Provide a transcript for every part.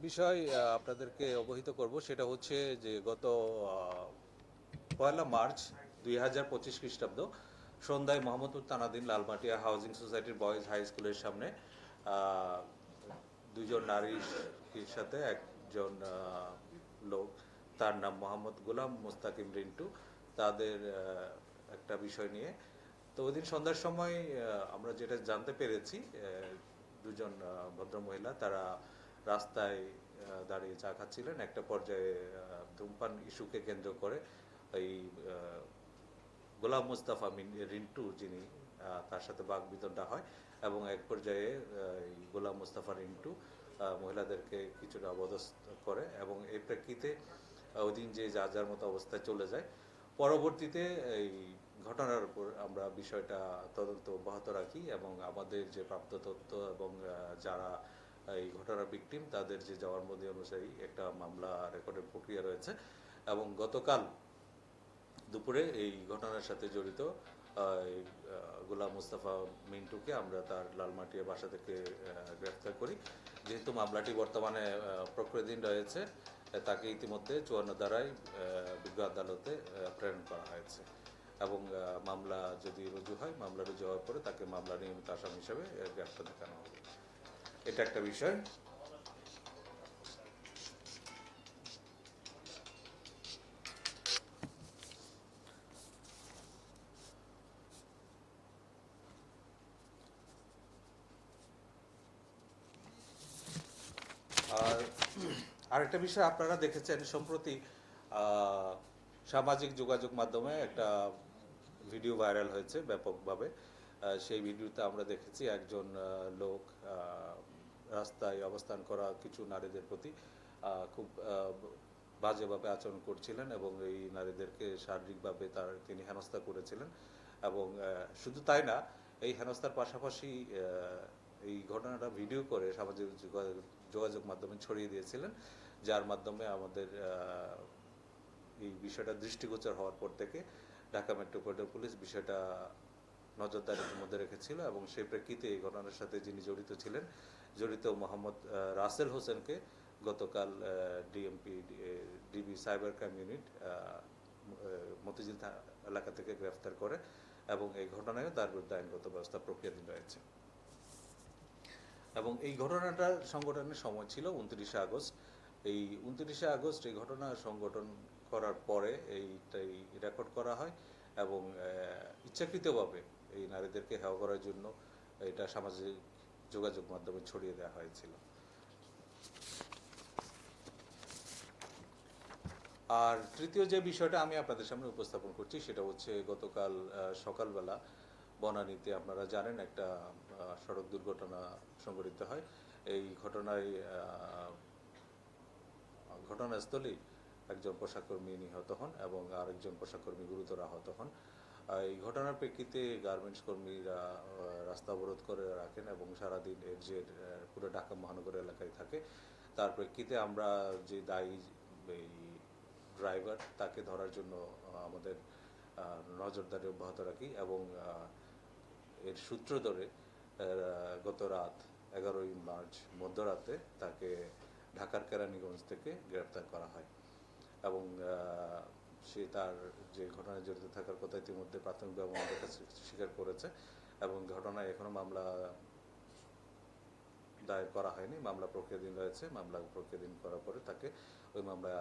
বিষয় আপনাদেরকে অবহিত করব, সেটা হচ্ছে যে গত 1 মার্চ 2025 খ্রিস্টাব্দ সন্ধ্যায় মোহাম্মদপুর থানাধীন লালমাটিয়া হাউজিং সোসাইটির বয়েজ হাই স্কুলের সামনে আহ, দুজন নারীর সাথে একজন লোক, তার নাম মোহাম্মদ গোলাম মুস্তাকিম রিন্টু, তাদের একটা বিষয় নিয়ে। তো ওই দিন সন্ধ্যার সময় আমরা যেটা জানতে পেরেছি, দুজন ভদ্রমহিলা তারা রাস্তায় দাঁড়িয়ে চা খাচ্ছিলেন। একটা পর্যায়ে ধূমপান ইস্যুকে কেন্দ্র করে এই গোলাম মুস্তাফা রিন্টু যিনি, তার সাথে বাকবিতণ্ডা হয় এবং এক পর্যায়ে এই গোলাম মুস্তাফা রিন্টু মহিলাদেরকে কিছুটা অবদস্থ করে এবং এই প্রেক্ষিতে ওই দিন যে যার যার মতো অবস্থায় চলে যায়। পরবর্তীতে এই ঘটনার উপর আমরা বিষয়টা তদন্ত অব্যাহত রাখি এবং আমাদের যে প্রাপ্ত তথ্য এবং যারা এই ঘটনার ভিকটিম তাদের যে জবানবন্দি অনুযায়ী একটা মামলা রেকর্ডের প্রক্রিয়া রয়েছে। এবং গতকাল দুপুরে এই ঘটনার সাথে জড়িত গোলাম মুস্তাফা মিন্টুকে আমরা তার লালমাটিয়া বাসা থেকে গ্রেফতার করি। যেহেতু মামলাটি বর্তমানে প্রক্রিয়াধীন রয়েছে, তাকে ইতিমধ্যে 54 ধারায় বিজ্ঞ আদালতে প্রেরণ করা হয়েছে এবং মামলা যদি রুজু হয়, মামলা রুজু হওয়ার পরে তাকে মামলা নিয়মিত আসামি হিসেবে গ্রেফতার দেখানো হবে। এটা একটা বিষয়। আর আরেকটা বিষয় আপনারা দেখেছেন সম্প্রতি সামাজিক যোগাযোগ মাধ্যমে একটা ভিডিও ভাইরাল হয়েছে ব্যাপকভাবে। সেই ভিডিওতে আমরা দেখেছি একজন লোক রাস্তায় অবস্থান করা কিছু নারীদের প্রতি খুব বাজেভাবে আচরণ করছিলেন এবং এই নারীদেরকে শারীরিকভাবে তিনি হেনস্থা করেছিলেন। এবং শুধু তাই না, এই হেনস্থার পাশাপাশি এই ঘটনাটা ভিডিও করে সামাজিক যোগাযোগ মাধ্যমে ছড়িয়ে দিয়েছিলেন, যার মাধ্যমে আমাদের এই বিষয়টা দৃষ্টিগোচর হওয়ার পর থেকে ঢাকা মেট্রোপলিটন পুলিশ বিষয়টা নজরদারির মধ্যে রেখেছিল এবং সেই প্রেক্ষিতে এই ঘটনার সাথে যিনি জড়িত মোহাম্মদ রাসেল হোসেনকে গতকাল DB cyber crime unit Motijheel এলাকা থেকে গ্রেফতার করে এবং এই ঘটনায় তার বিরুদ্ধে আইনগত ব্যবস্থা প্রক্রিয়াধীন রয়েছে। এবং এই ঘটনাটা সংগঠনের সময় ছিল 29 আগস্ট। এই 29 আগস্ট এই ঘটনা সংগঠন করার পরে এইটাই রেকর্ড করা হয় এবং ইচ্ছাকৃতভাবে এই নারীদেরকে হেয় করার জন্য এটা সামাজিক যোগাযোগ মাধ্যমে ছড়িয়ে দেওয়া হয়েছিল। আর তৃতীয় যে বিষয়টা আমি আপনাদের সামনে উপস্থাপন করছি সেটা হচ্ছে গতকাল সকালবেলা বনানীতে আপনারা জানেন একটা সড়ক দুর্ঘটনা সংঘটিত হয়। এই ঘটনাস্থলেই একজন পোশাককর্মী নিহত হন এবং আরেকজন পোশাককর্মী গুরুতর আহত হন। এই ঘটনার প্রেক্ষিতে গার্মেন্টস কর্মীরা রাস্তা অবরোধ করে রাখেন এবং সারাদিন এর যে পুরো ঢাকা মহানগর এলাকায় থাকে। তার প্রেক্ষিতে আমরা যে দায়ী এই ড্রাইভার তাকে ধরার জন্য আমাদের নজরদারি অব্যাহত রাখি এবং এর সূত্র ধরে গত রাত 11 মার্চ মধ্যরাতে তাকে ঢাকার কেরানীগঞ্জ থেকে গ্রেপ্তার করা হয় এবং সে তার যে ঘটনায় জড়িত থাকার কথা ইতিমধ্যে প্রাথমিকভাবে আমাদের কাছে স্বীকার করেছে এবং ঘটনায় এখনো মামলা দায়ের করা হয়নি, মামলা প্রক্রিয়াধীন রয়েছে। মামলা প্রক্রিয়াধীন করার পরে তাকে ওই মামলায়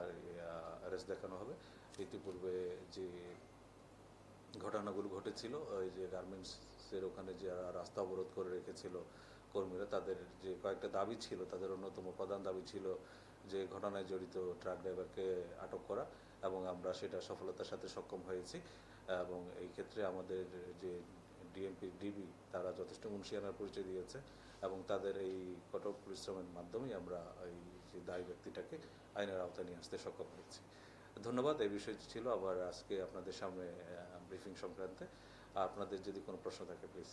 অ্যারেস্ট দেখানো হবে। ইতিপূর্বে যে ঘটনাগুলো ঘটেছিল, ওই যে গার্মেন্টসের ওখানে যারা রাস্তা অবরোধ করে রেখেছিল কর্মীরা, তাদের যে কয়েকটা দাবি ছিল, তাদের অন্যতম প্রধান দাবি ছিল যে ঘটনায় জড়িত ট্রাক ড্রাইভারকে আটক করা এবং আমরা সেটা সফলতার সাথে সক্ষম হয়েছি। এবং এই ক্ষেত্রে আমাদের যে ডিবি তারা যথেষ্ট মুন্সিয়ানার পরিচয় দিয়েছে এবং তাদের এই কঠোর পরিশ্রমের মাধ্যমেই আমরা এই যে দায়ী ব্যক্তিটাকে আইনের আওতায় নিয়ে আসতে সক্ষম হয়েছি। ধন্যবাদ। এই বিষয়টি ছিল আবার আজকে আপনাদের সামনে ব্রিফিং সংক্রান্তে। আপনাদের যদি কোনো প্রশ্ন থাকে প্লিজ।